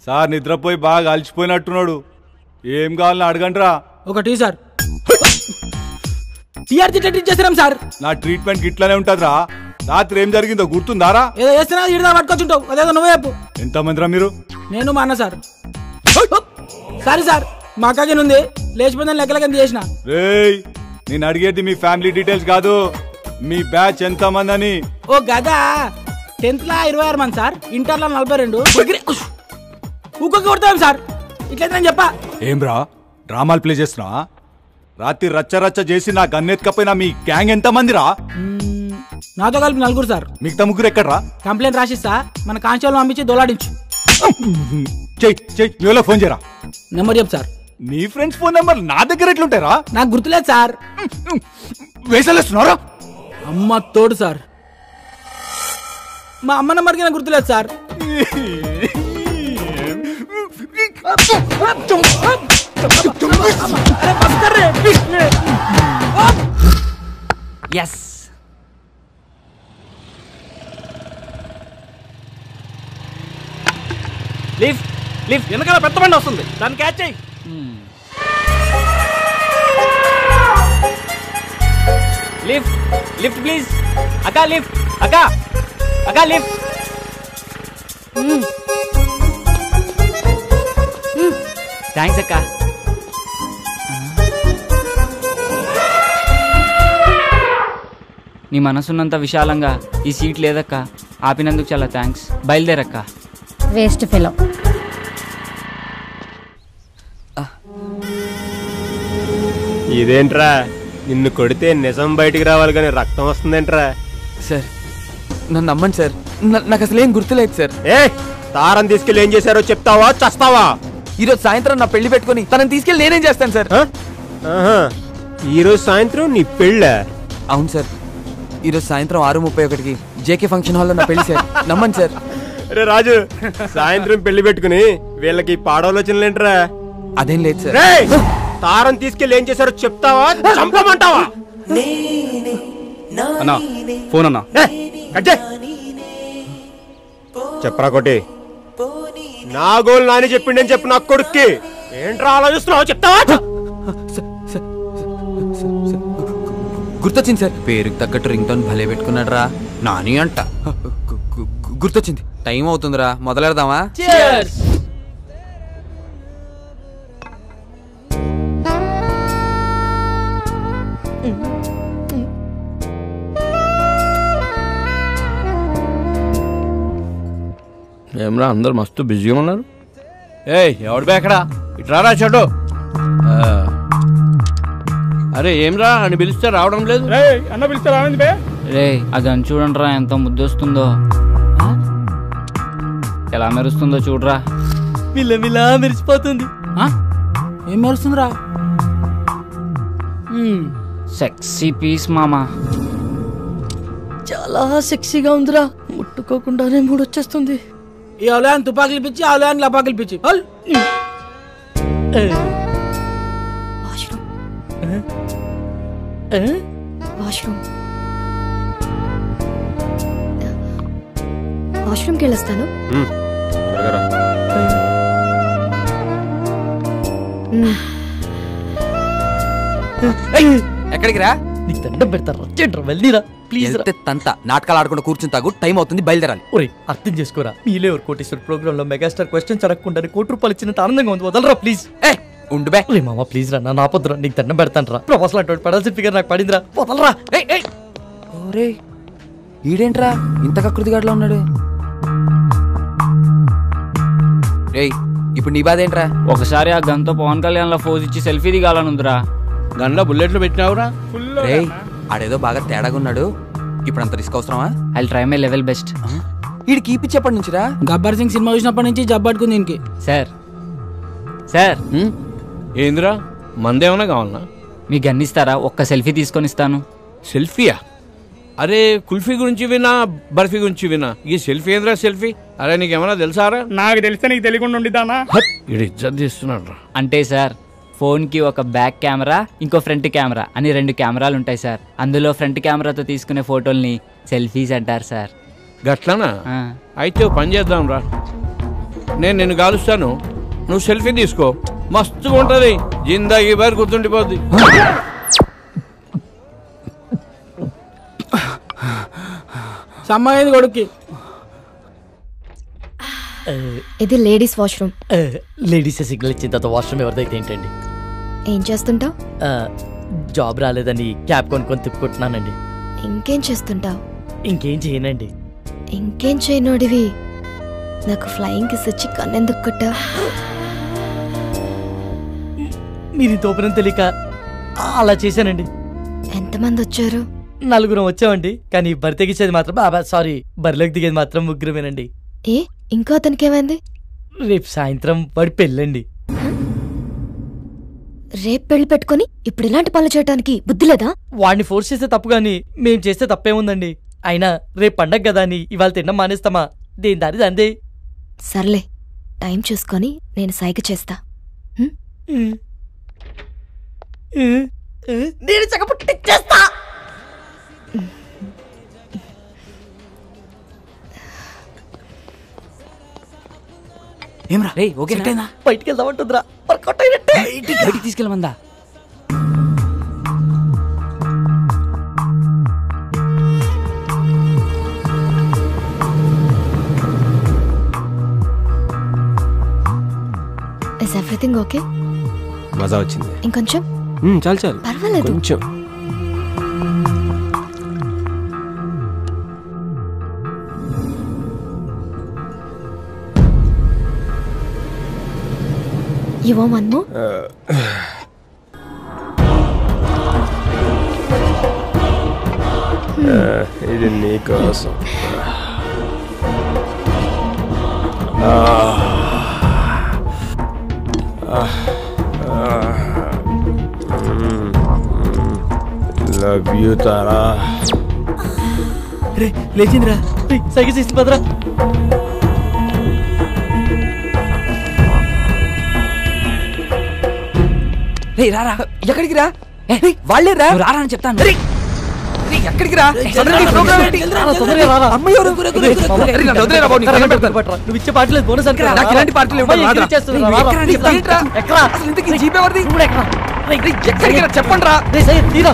Sir నిద్రపోయి బాగా అలసిపోయినట్టున్నాడు. ఏం కావాలని అడగండిరా. ఒక టీ సార్. టీఆర్జీ ట్రీట్ చేస్తాం సార్. నా ట్రీట్మెంట్ ఇట్లానే ఉంటదిరా. రాత్రి ఏం జరిగిందో గుర్తుందారా? ఏదో చేస్తున్నా ఇడదా పట్టుకొచ్చుంటావు. అదేదో నువ్వే చెప్పు. ఎంతమందిరా మీరు? నేను మా అన్న సార్. సారీ సార్, మా అక్కకి ఉంది లేచిపోయిందని లెక్కలకి చేసిన. రేయ్, నేను అడిగేది మీ ఫ్యామిలీ డీటెయిల్స్ కాదు, మీ బ్యాచ్ ఎంత మంది అని. ఓ గదా, 10th లా 26 మంది సార్, ఇంటర్ లా 42. ఊకొక్క కొడతాం సార్. ఇట్లయితే చెప్పా. ఏం రా డ్రామాలు ప్లే చేస్తున్నావా? రాత్రి రచ్చ రచ్చ చేసి నా గన్నెత్తుకపోయినా మీ గ్యాంగ్ ఎంత మందిరా? నాతో కలిపి 4 సార్. మిగతా 3 ఎక్కడ్రా? కంప్లైంట్ రాసిస్తా, మన కానిస్టేబుల్ పంపించి దోలాడించు. చెయ్యి ఫోన్ చేయరా. నెంబర్ చెప్పు సార్. నీ ఫ్రెండ్స్ ఫోన్ నెంబర్ నా దగ్గర ఎట్లుంటారా? నాకు గుర్తులేదు సార్. వేసలేస్తున్నారా? అమ్మ తోడు సార్. మా అమ్మ నెంబర్కి నాకు గుర్తులేదు సార్. ఎస్, లిఫ్ట్ లిఫ్ట్ వెనకాల పెద్ద బండి వస్తుంది, దాన్ని క్యాచ్ చేయి. Lift lift please. అక్క లిఫ్ట్, అక్క అక్క లిఫ్ట్. థ్యాంక్స్ అక్క. నీ మనసున్నంత విశాలంగా ఈ సీట్ లేదక్క. ఆపినందుకు చాలా థ్యాంక్స్. బయలుదేరక్క. Waste fellow. ఇదేంట్రా, నిన్ను కొడితే నిజం బయటికి రావాలి కానీ రక్తం వస్తుందేంట్రా? సార్ నన్ను నమ్మండి సార్, నాకు అసలు ఏం గుర్తులేదు సార్. ఏ తారం తీసుకెళ్ళి ఏం చేశారో చెప్తావా చస్తావా? ఈరోజు సాయంత్రం నా పెళ్లి పెట్టుకుని తనని తీసుకెళ్ళి నేనేం చేస్తాను సార్? ఈరోజు సాయంత్రం నీ పెళ్ళ? అవును సార్, ఈరోజు సాయంత్రం 6:31కి జేకే ఫంక్షన్ హాల్లో నా పెళ్లి సార్. నమ్మండి సార్. అరే రాజు, సాయంత్రం పెళ్లి పెట్టుకుని వీళ్ళకి పాడవలోచనలేంట్రా? అదేం లేదు సార్. తారం తీసుకెళ్ళి ఏం చేశారో చెప్తావా చంపమంటావా? అన్నా ఫోన్ అన్నా. చెప్పరా కొట్టి. నా గోల్ నాని చెప్పిండని చెప్పు నా కొడుక్కి. ఏంట్రా ఆలోచిస్తున్నావు చెప్తావా? గుర్తొచ్చింది సార్, పేరుకి తగ్గట్టు రింగ్ టోన్ భలే పెట్టుకున్నాడు రా. నాని అంట. గుర్తొచ్చింది, టైం అవుతుందిరా, మొదలెడదామా? ఏమరా అందరు మస్తు బిజీగా ఉన్నారు. ఏయ్ ఎవడు బేకడా, ఇట్రారా చెడు. అరే ఏమ్రా అని పిలిస్తే రావడం లేదు. అన్న పిలిస్తే రావండి బే. రే అది అని చూడండి రా, ఎంత ముద్దొస్తుందో, ఎలా మెరుస్తుందో చూడరా. మిలమిలా మెరిసిపోతుంది. ఏం మెరుస్తుందిరా? సెక్సీ పీస్ మామా. చాలా సెక్సీగా ఉందిరా, ముట్టుకోకుండానే మూడొచ్చేస్తుంది. ఈ అవలయాన్ని తుపాకులు పిచ్చి, అవలయాన్ని లపాకులు పిచ్చి. వాష్రూమ్కి వెళ్ళొస్తాను. ఎక్కడికి రా? నీకు దండం పెడతారా? వెళ్ళిరా ప్లీజ్. తంత నాటకాలు ఆడకుండా కూర్చుని తాగు, టైం అవుతుంది, బయలుదేరాలి. ఒరే అర్థం చేసుకోరా, మీలే ఎవరు కోటేశ్వర ప్రోగ్రామ్ లో మెగాస్టార్ క్వశ్చన్స్ అడగకుండా ₹1,00,00,000 ఇచ్చినంత ఆనందంగా ఉంది. వదలరా ప్లీజ్. ఉండు బే. ఒరే మామ ప్లీజ్ రా, నా పొద్దురా నీకు దండం పెడతాను రా. ప్రొఫెసర్ అటువంటి పడాల్సిన ఫిగర్ నాకు పడిందిరా, వదలరా. ఓరే ఈడేంట్రా ఇంత కకృతిగాడ్లా ఉన్నాడు? రేయ్ ఇప్పుడు నీ బాధ ఏంట్రా? ఒకసారి ఆ గన్తో పవన్ కళ్యాణ్ లో ఫోజ్ ఇచ్చి సెల్ఫీ దిగాలనుందిరా. గన్లో బుల్లెట్లు పెట్టినావురా? రేయ్ ఆడేదో బాగా తేడాగా ఉన్నాడు, ఇప్పుడు అంత రిస్క్ అవసరమా? I try my level best. వీడు కీపిచ్చేప్పటి నుంచిరా? గబ్బర్ సింగ్ సినిమా చూసినప్పటి నుంచి జబ్బట్టుకుంది దీనికి. సార్ సార్ ఏందిరా, మందేమన్నా కావాలన్నా? మీ గన్నిస్తారా? ఒక్క సెల్ఫీ తీసుకొని ఇస్తాను. సెల్ఫీయా? అరే కుల్ఫీ గురించి వినా, బర్ఫీ గురించి వినా, ఈ సెల్ఫీ ఏంద్రా సెల్ఫీ? అరే నీకేమన్నా తెలుసారా? నాకు తెలిస్తే నీకు తెలియకుండా ఉండిద్దానా? ఇది ఇజ్జత్ తీస్తున్నాడు. అంటే సార్ ఫోన్కి ఒక బ్యాక్ కెమెరా, ఇంకో ఫ్రంట్ కెమెరా అని 2 కెమెరాలు ఉంటాయి సార్. అందులో ఫ్రంట్ కెమెరాతో తీసుకునే ఫోటోల్ని సెల్ఫీస్ అంటారు సార్. గట్లనా? అయితే పని చేద్దాం రా. నేను నిన్ను కాలుస్తాను, నువ్వు సెల్ఫీ తీసుకో, మస్తుగా ఉంటది, జిందాగీ బారి గుర్తుండిపోద్ది. సమ్మయ్యింది కొడుక్కి. ఇది లేడీస్ వాష్రూమ్. లేడీసే సిగ్నల్ ఇచ్చిన తర్వాత వాష్రూమ్ ఎవరిదైతే ఏంటండి? ఏం చేస్తుంటావు? జాబ్ రాలేదని క్యాబ్ కొనుక్కొని తిప్పుకుంటున్నానండి. ఇంకేం చేస్తుంటావు? ఇంకేం చేయనండి. ఇంకేం చేయనోడివి నాకు ఫ్లయింగ్ కిస్ ఇచ్చి కన్నెందుకు కొట్టా? మీరు తోపనం తెలియక అలా చేశానండి. ఎంతమంది వచ్చారు? 4 వచ్చామండి, కానీ బరి తెగించేది మాత్రం సారీ బరిలోకి దిగేది మాత్రం 3 ఏ ఇంకో అతనికి ఏమైంది? రేపు సాయంత్రం వాడి పెళ్ళండి. రేపు పెళ్లి పెట్టుకుని ఇప్పుడు ఇలాంటి పనులు చేయడానికి బుద్ధి లేదా? వాడిని ఫోర్స్ చేస్తే తప్పు గాని మేం చేస్తే తప్పేముందండి? అయినా రేపు పండగ కదా అని ఇవాళ తినడం మానేస్తామా? దేని దారి అందే. సర్లే, టైం చూసుకొని నేను సైగ చేస్తా. నేను చక్కపుట్టిచ్చేస్తా. ఏమ్రా రే ఓకేనా? బయటికి వెళ్దామంటుందిరా, వర్కౌట్ అయినట్టే. బయటికి తీసుకెళ్ళమందా? Is everything okay? మజా వచ్చింది. ఇంకొంచెం? చాలు చాలు, పర్వాలేదు. కొంచెం. You want one more? ఇది నీకోసం. Love you Tara. రే లేచిందిరా, సైకిల్ చేసి పదరా. రే రారా, ఎక్కడికి రా? వాళ్ళే రా, రారా అని చెప్తాను. ఎక్కడికి రా? నువ్వు ఇచ్చే పార్టీ లేదు, బోనస్ అనుకో. నాకు ఇలాంటి పార్టీలు చెప్పండి రా.